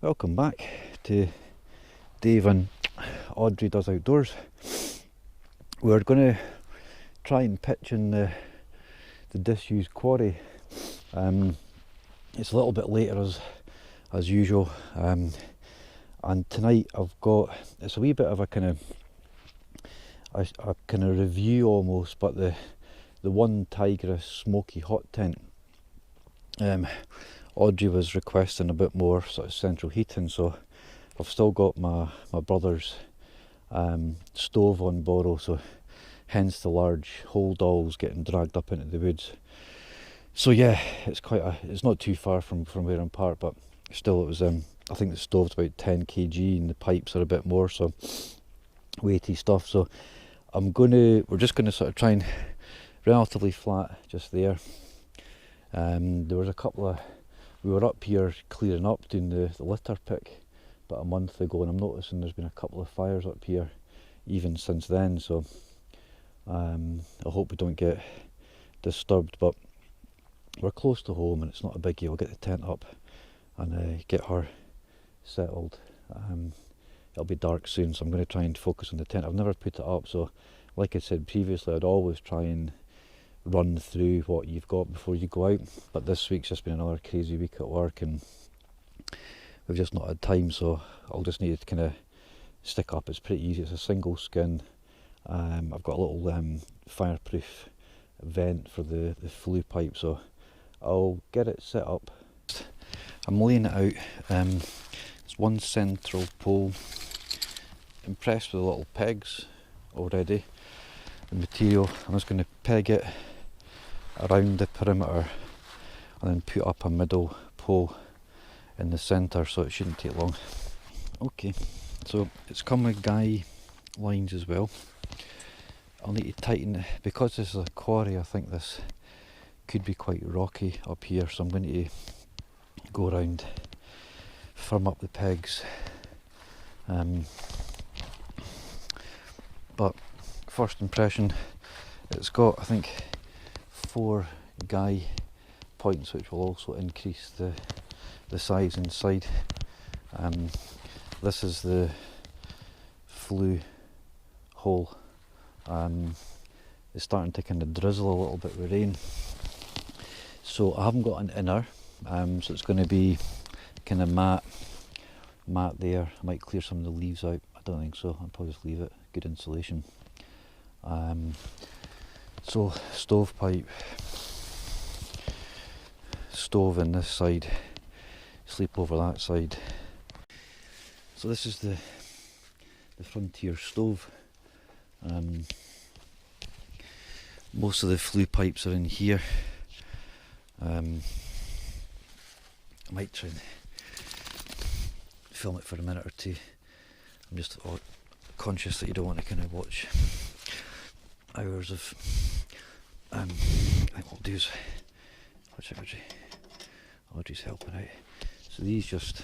Welcome back to Dave and Audrey Does Outdoors. We're going to try and pitch in the disused quarry. It's a little bit later as usual, and tonight it's a wee bit of a kind of review almost, but the One Tigris smoky hot tent. Audrey was requesting a bit more sort of central heating, so I've still got my brother's stove on borrow, so hence the large holdalls getting dragged up into the woods. So yeah, it's not too far from where I'm parked, but still it was I think the stove's about 10 kg and the pipes are a bit more, so weighty stuff. So we're just gonna sort of try and relatively flat just there. There was we were up here clearing up, doing the litter pick about a month ago, and I'm noticing there's been a couple of fires up here even since then, so I hope we don't get disturbed, but we're close to home and it's not a biggie. We'll get the tent up and get her settled. It'll be dark soon, so I'm going to try and focus on the tent. I've never put it up, so like I said previously, I'd always try and run through what you've got before you go out, but this week's just been another crazy week at work and we've just not had time, so I'll just need to kind of stick up. It's pretty easy. It's a single skin. I've got a little fireproof vent for the flue pipe, so I'll get it set up. I'm laying it out. It's one central pole. Impressed with the little pegs already. The material, I'm just going to peg it around the perimeter and then put up a middle pole in the centre, so it shouldn't take long. Okay, so it's come with guy lines as well. I'll need to tighten it because this is a quarry. I think this could be quite rocky up here, so I'm going to go around, firm up the pegs. But first impression, it's got, I think, 4 guy points, which will also increase the size inside. This is the flue hole. It's starting to kind of drizzle a little bit with rain, so I haven't got an inner, so it's going to be kind of matte there. I might clear some of the leaves out. I don't think so. I'll probably just leave it. Good insulation. So stovepipe, stove in this side, sleep over that side. So this is the Frontier stove. Most of the flue pipes are in here. I might try and film it for a minute or two. I'm just conscious that you don't want to kind of watch hours of I think what I'll do is watch Audrey's helping out. So these just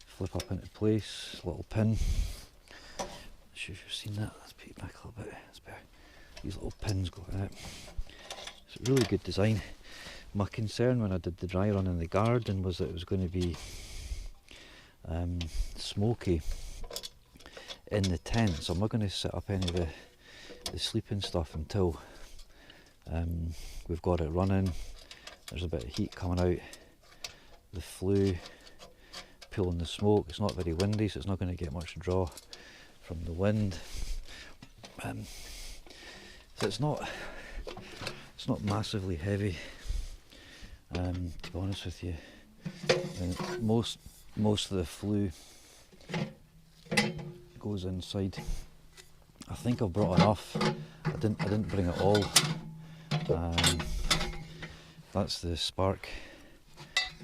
flip up into place, little pin. Not sure if you've seen that. Let's put it back a little bit. That's better. These little pins go like that. It's a really good design. My concern when I did the dry run in the garden was that it was going to be smoky in the tent, so I'm not going to set up any of the sleeping stuff until we've got it running. There's a bit of heat coming out, the flue pulling the smoke. It's not very windy, so it's not going to get much draw from the wind. So it's not massively heavy, to be honest with you. And most of the flue goes inside. I think I've brought enough. I didn't bring it all. That's the spark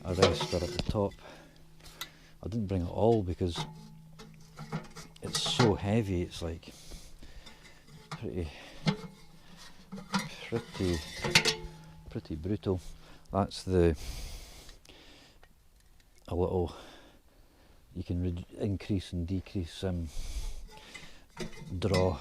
arrestor at the top. I didn't bring it all because it's so heavy. It's like pretty brutal. That's a little, you can increase and decrease draw.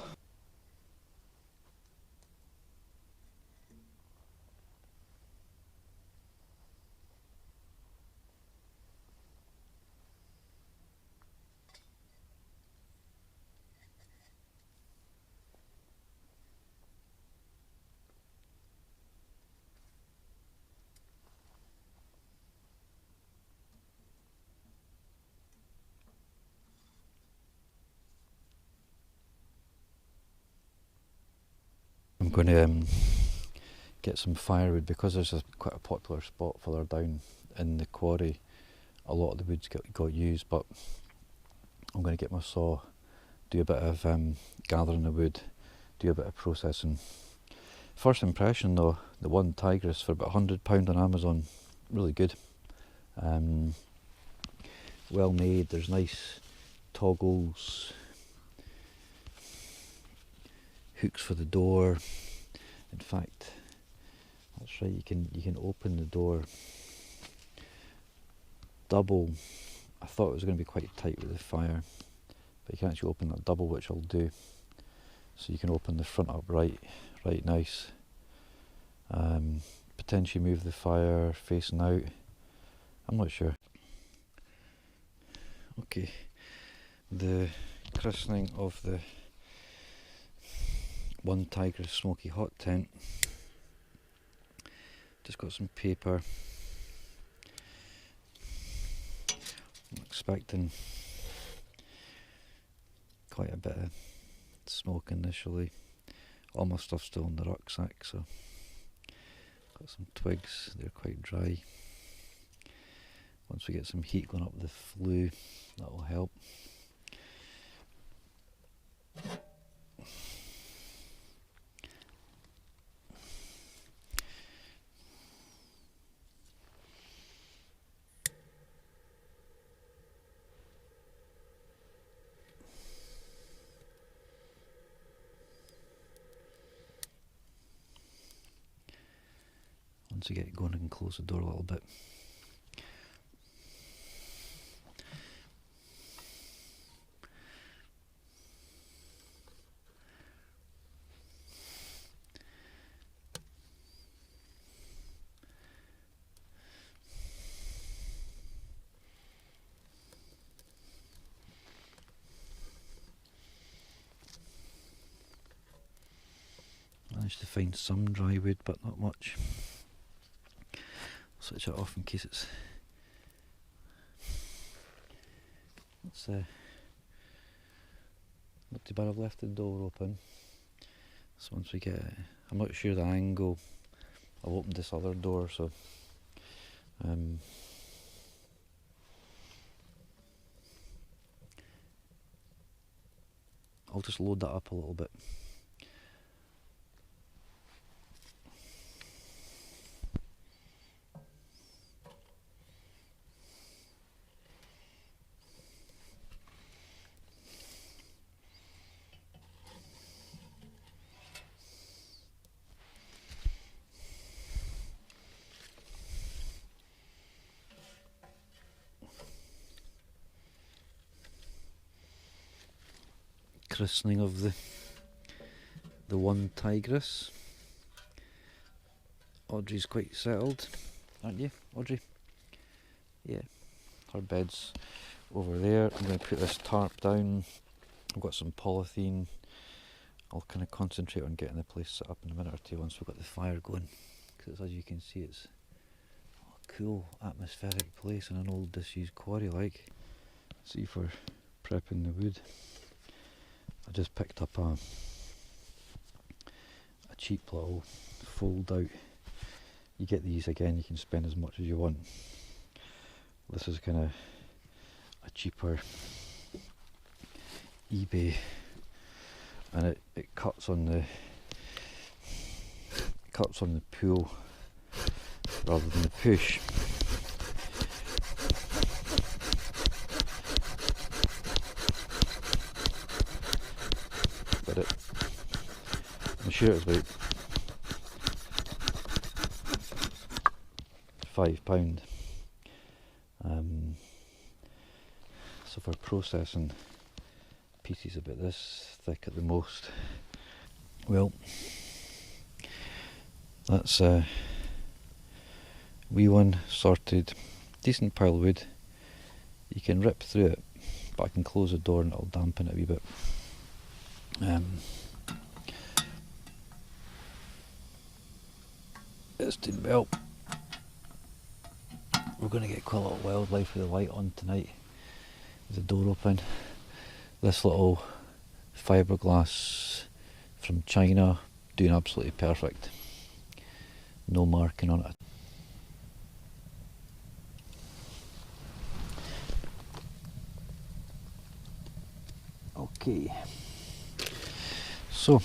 going to get some firewood, because there's quite a popular spot further down in the quarry. A lot of the wood's got used, but I'm going to get my saw, do a bit of gathering the wood, do a bit of processing. First impression though, the One Tigris for about £100 on Amazon, really good. Well made, there's nice toggles, hooks for the door. In fact, that's right, you can open the door double. I thought it was going to be quite tight with the fire, but you can actually open that double, which I'll do. So you can open the front up right nice. Potentially move the fire facing out. I'm not sure. Okay, the christening of the One Tigris Smoky Hot tent. Just got some paper. I'm expecting quite a bit of smoke initially. All my stuff's still in the rucksack, so got some twigs, they're quite dry. Once we get some heat going up the flue, that will help. Once we get going, I can close the door a little bit. Managed to find some dry wood, but not much. Switch it off in case it's not too bad. I've left the door open, so once we get, I'm not sure the angle, I've opened this other door, so I'll just load that up a little bit. Christening of the One Tigris. Audrey's quite settled, aren't you, Audrey? Yeah, her bed's over there. I'm going to put this tarp down. I've got some polythene. I'll kind of concentrate on getting the place set up in a minute or two once we've got the fire going, because as you can see, it's a cool atmospheric place in an old disused quarry like. See, for prepping the wood, I just picked up a cheap little fold out. You get these again, you can spend as much as you want. This is kind of a cheaper eBay, and it cuts on the pull rather than the push. But I'm sure it's about £5. So for processing pieces about this thick at the most, well, that's a wee one sorted, decent pile of wood. You can rip through it, but I can close the door and it'll dampen it a wee bit. It's doing well. We're going to get quite a lot of wildlife with the light on tonight, with the door open. This little fiberglass from China, doing absolutely perfect. No marking on it. Okay, so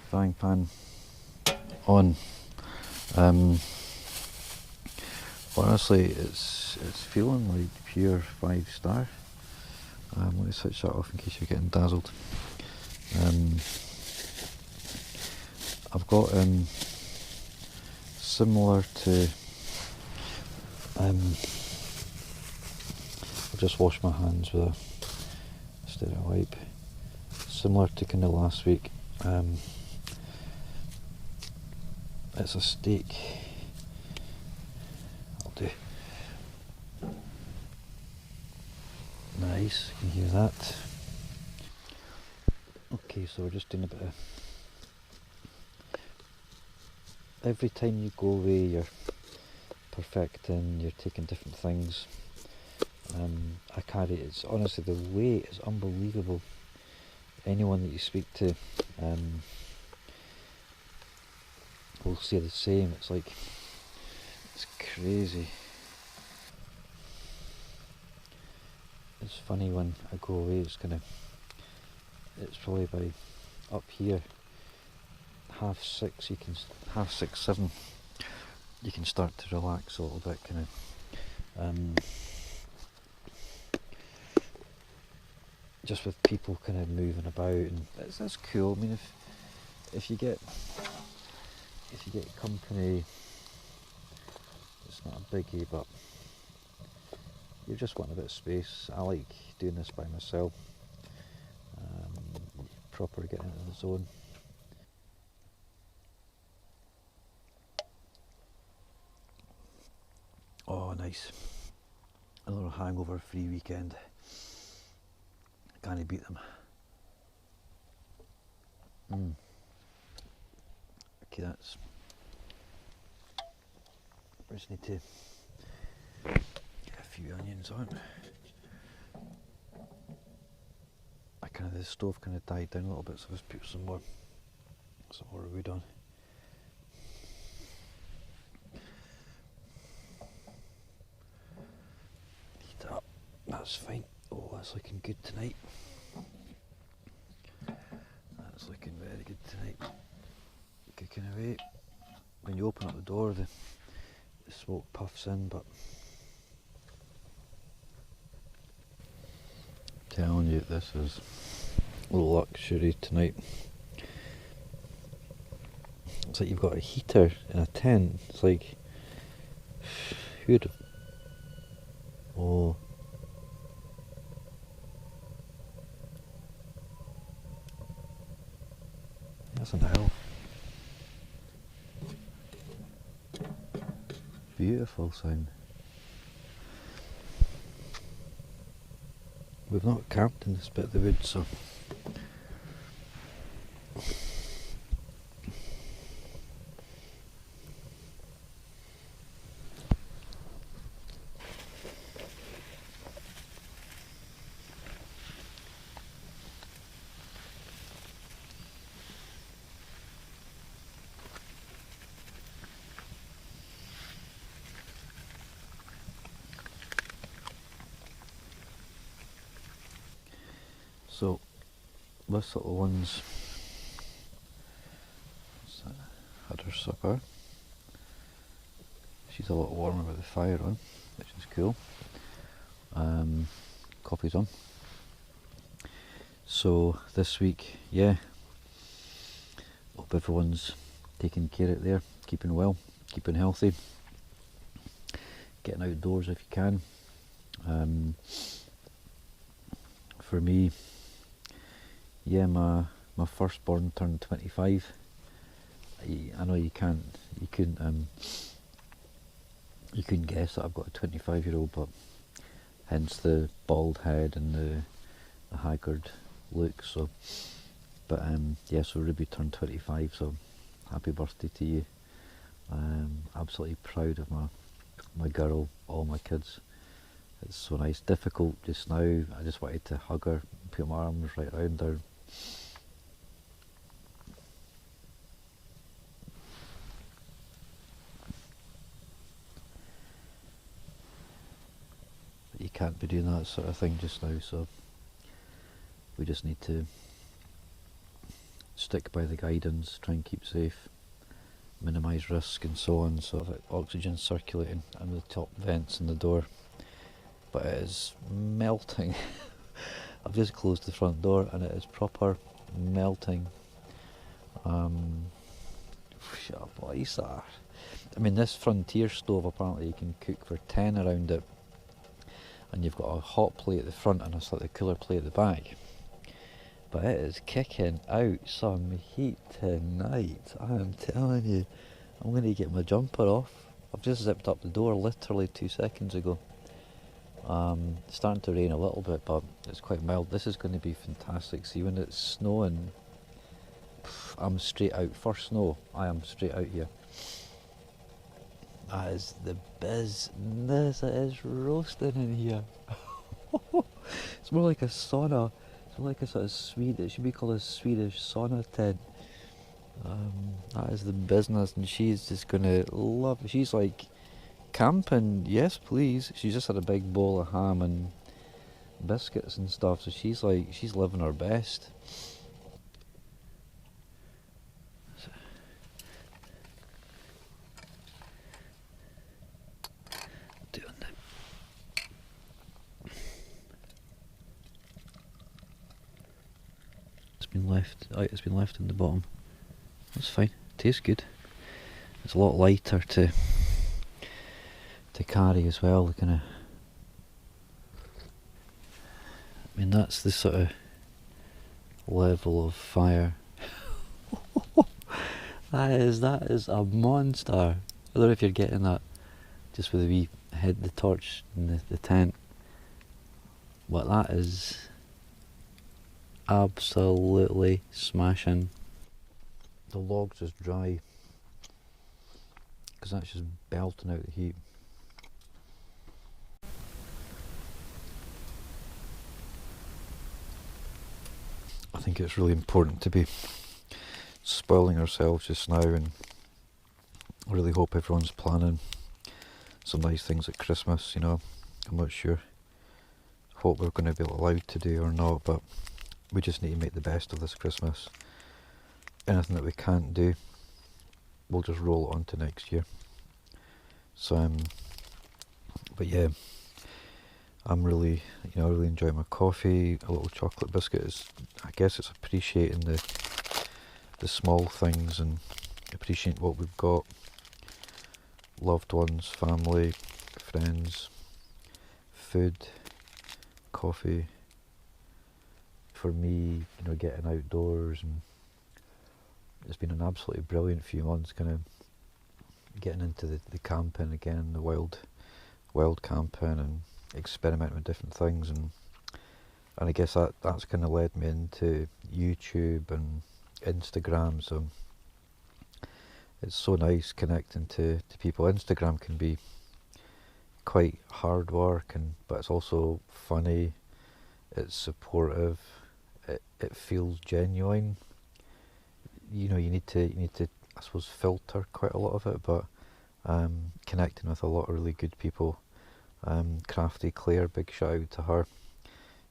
frying pan on. Honestly, it's feeling like pure 5-star. Let me switch that off in case you're getting dazzled. I've got similar to I'll just wash my hands with a stereo wipe. Similar to kind of last week. It's a steak. I'll do. Nice, you can hear that. Okay, so we're just doing a bit of. Every time you go away, you're perfecting, you're taking different things. I carry it. It's honestly, the weight is unbelievable. Anyone that you speak to will say the same. It's like, it's crazy. It's funny when I go away, it's probably by up here, 6:30, you can, 6:30, 7, you can start to relax a little bit, kind of, just with people kind of moving about, and that's cool. I mean, if you get company, it's not a biggie, but you just want a bit of space. I like doing this by myself, proper getting into the zone. Oh, nice. Another hangover-free weekend. Can't beat them. Okay, that's. I just need to get a few onions on. The stove kind of died down a little bit, so let's put some more wood on. Heat it up. That's fine. Oh, that's looking good tonight. That's looking very good tonight. Cooking away. When you open up the door, the smoke puffs in, but I'm telling you, this is luxury tonight. It's like you've got a heater in a tent. It's like, who'd have... Oh. That's an owl. Beautiful sound. We've not camped in this bit of the wood, so this little one's had her supper. She's a lot warmer with the fire on, which is cool. Coffee's on. So this week, yeah, hope everyone's taking care out there, keeping well, keeping healthy, getting outdoors if you can. For me, yeah, my firstborn turned 25. I know you couldn't guess that I've got a 25-year-old, but hence the bald head and the haggard look. So, but yeah, so Ruby turned 25. So, happy birthday to you. Absolutely proud of my girl, all my kids. It's so nice. Difficult just now. I just wanted to hug her, put my arms right around her. can't be doing that sort of thing just now, so we just need to stick by the guidance, try and keep safe, minimise risk and so on. So oxygen circulating and the top vents in the door, but it is melting. I've just closed the front door and it is proper melting. What is that? I mean, this Frontier stove, apparently you can cook for 10 around it, and you've got a hot plate at the front and a slightly cooler plate at the back. But it is kicking out some heat tonight, I am telling you. I'm going to get my jumper off. I've just zipped up the door literally 2 seconds ago. It's starting to rain a little bit, but it's quite mild. This is going to be fantastic. See, when it's snowing, I'm straight out. For snow, I am straight out here. That is the business. It is roasting in here. It's more like a sauna. It's more like a sort of Swedish, it should be called a Swedish sauna tent. That is the business, and she's just gonna love it. She's like, camping, yes please. She's just had a big bowl of ham and biscuits and stuff, so she's like, she's living her best. It's been left in the bottom. That's fine. Tastes good. It's a lot lighter to carry as well. I mean, that's the sort of level of fire. that is a monster. I don't know if you're getting that just with the wee head, the torch in the tent, but that is absolutely smashing. The log's just dry because that's just belting out the heat. I think it's really important to be spoiling ourselves just now, and I really hope everyone's planning some nice things at Christmas, you know. I'm not sure what we're going to be allowed to do or not, but we just need to make the best of this Christmas. Anything that we can't do, we'll just roll it on to next year. So, but yeah, I'm really, really enjoying my coffee. A little chocolate biscuit is, I guess it's appreciating the small things and appreciating what we've got. Loved ones, family, friends, food, coffee. For me, getting outdoors, and it's been an absolutely brilliant few months, kind of getting into the camping again, the wild camping, and experimenting with different things, and I guess that's kind of led me into YouTube and Instagram. So it's so nice connecting to people. Instagram can be quite hard work, but it's also funny, it's supportive, it feels genuine. You need to I suppose filter quite a lot of it, but connecting with a lot of really good people. Crafty Claire, big shout out to her.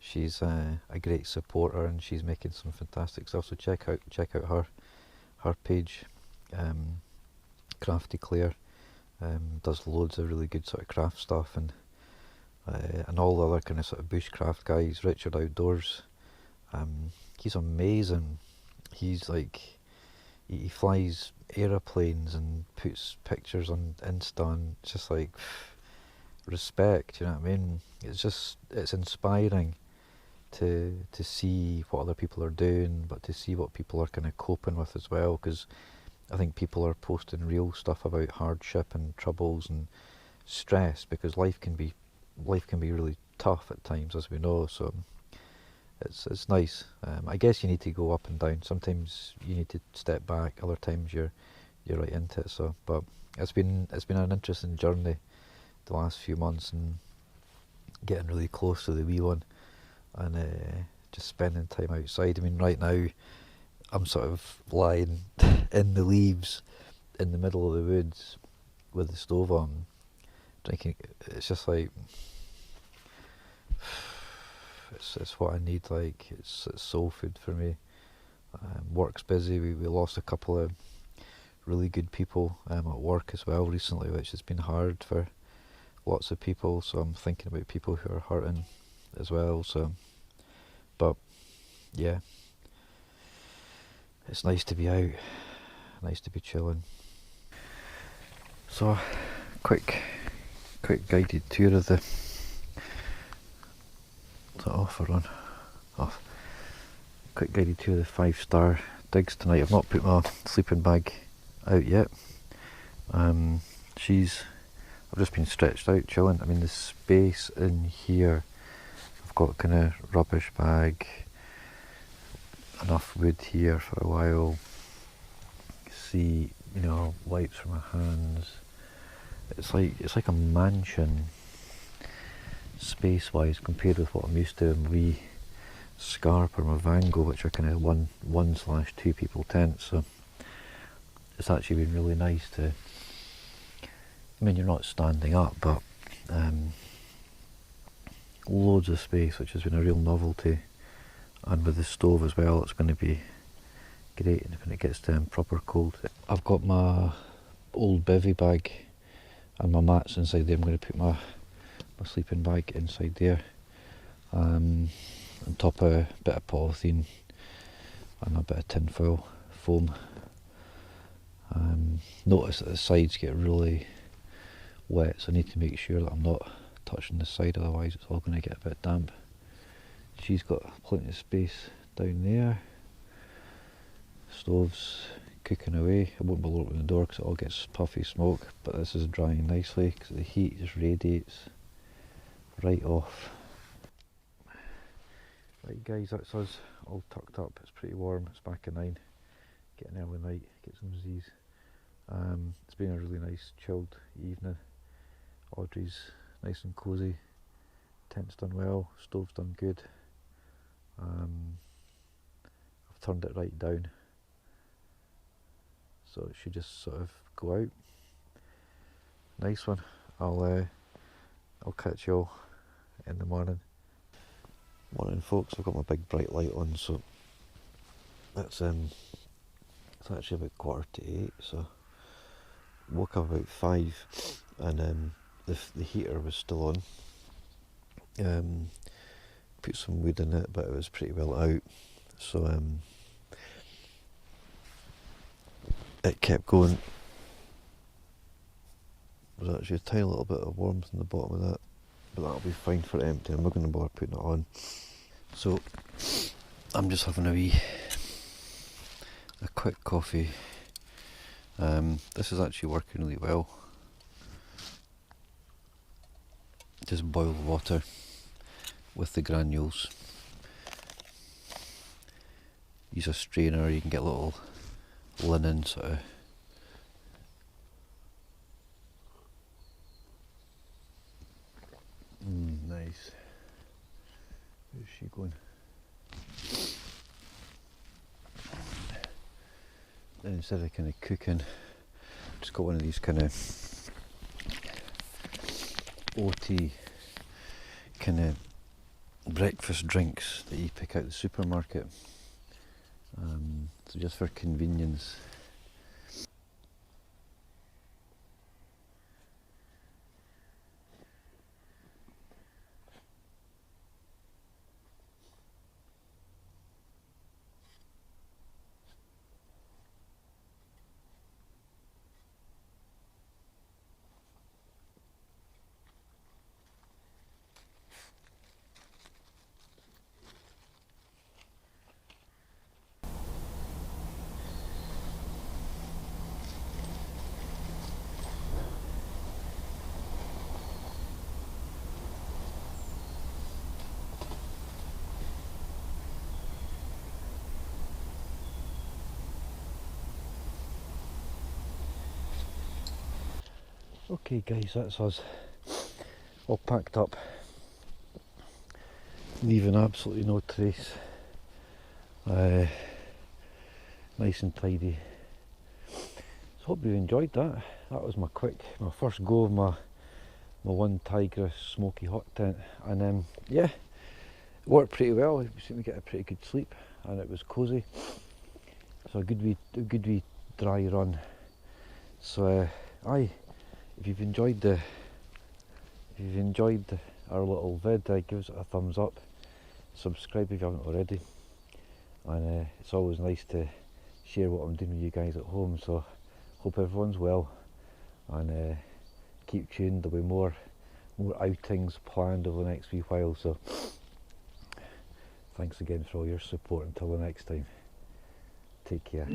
She's a great supporter, and she's making some fantastic stuff, so check out her page. Crafty Claire does loads of really good sort of craft stuff, and all the other kind of sort of bushcraft guys. Richard Outdoors, he's amazing. He's like, he flies aeroplanes and puts pictures on Insta, and it's just like, respect, you know what I mean? It's inspiring to see what other people are doing, but to see what people are kind of coping with as well, because I think people are posting real stuff about hardship and troubles and stress, because life can be really tough at times, as we know. So it's nice. I guess you need to go up and down. Sometimes you need to step back. Other times you're right into it. So, but it's been an interesting journey the last few months, and getting really close to the wee one, and just spending time outside. I mean, right now I'm sort of lying in the leaves in the middle of the woods with the stove on, drinking. It's just like, it's what I need. Like it's soul food for me. Work's busy. We lost a couple of really good people at work as well recently, which has been hard for lots of people. So I'm thinking about people who are hurting as well. So, but yeah, it's nice to be out, nice to be chilling. So, quick guided tour of the. Is that off or on? Off. Quick guided tour of the 5-star digs tonight. I've not put my sleeping bag out yet. I've just been stretched out chilling. I mean, the space in here, I've got kind of rubbish bag, enough wood here for a while. See, you know, wipes for my hands. It's like a mansion space wise compared with what I'm used to in my Scarp or my Vango, which are kind of one/2 people tents. So it's actually been really nice to, I mean, you're not standing up, but loads of space, which has been a real novelty. And with the stove as well, it's going to be great when it gets proper cold. I've got my old bivvy bag and my mats inside there. I'm going to put my sleeping bag inside there, on top of a bit of polythene and a bit of tin foil foam. Notice that the sides get really wet, so I need to make sure that I'm not touching the side, otherwise it's all going to get a bit damp. She's got plenty of space down there. Stove's cooking away. I won't bother opening the door because it all gets puffy smoke, but this is drying nicely because the heat just radiates right off. Right guys, that's us all tucked up. It's pretty warm. It's back at 9. Getting early night, get some Z's. It's been a really nice chilled evening. Audrey's nice and cosy. Tent's done well, stove's done good. I've turned it right down, so it should just sort of go out. Nice one. I'll catch you all in the morning. Morning folks, I've got my big bright light on, so that's it's actually about 7:45, so woke up about 5 and the heater was still on. Put some wood in it, but it was pretty well out, so it kept going. There's actually a tiny little bit of warmth in the bottom of that, but that'll be fine for empty. I'm not going to bother putting it on. So I'm just having a quick coffee. This is actually working really well. Just boiled water with the granules. Use a strainer, you can get little linen sort of nice. Where's she going? Then instead of kind of cooking, just got one of these kind of OT kind of breakfast drinks that you pick out the supermarket. So just for convenience. Okay guys, that's us all packed up, leaving absolutely no trace. Nice and tidy. So hope you enjoyed that. That was my first go of my One Tigris smoky hot tent, and yeah, It worked pretty well. We seemed to get a pretty good sleep, and it was cosy. So a good wee dry run. So aye, if you've enjoyed our little vid, give us a thumbs up. Subscribe if you haven't already. And it's always nice to share what I'm doing with you guys at home. So hope everyone's well, and keep tuned. There'll be more outings planned over the next wee while. So thanks again for all your support. Until the next time, take care.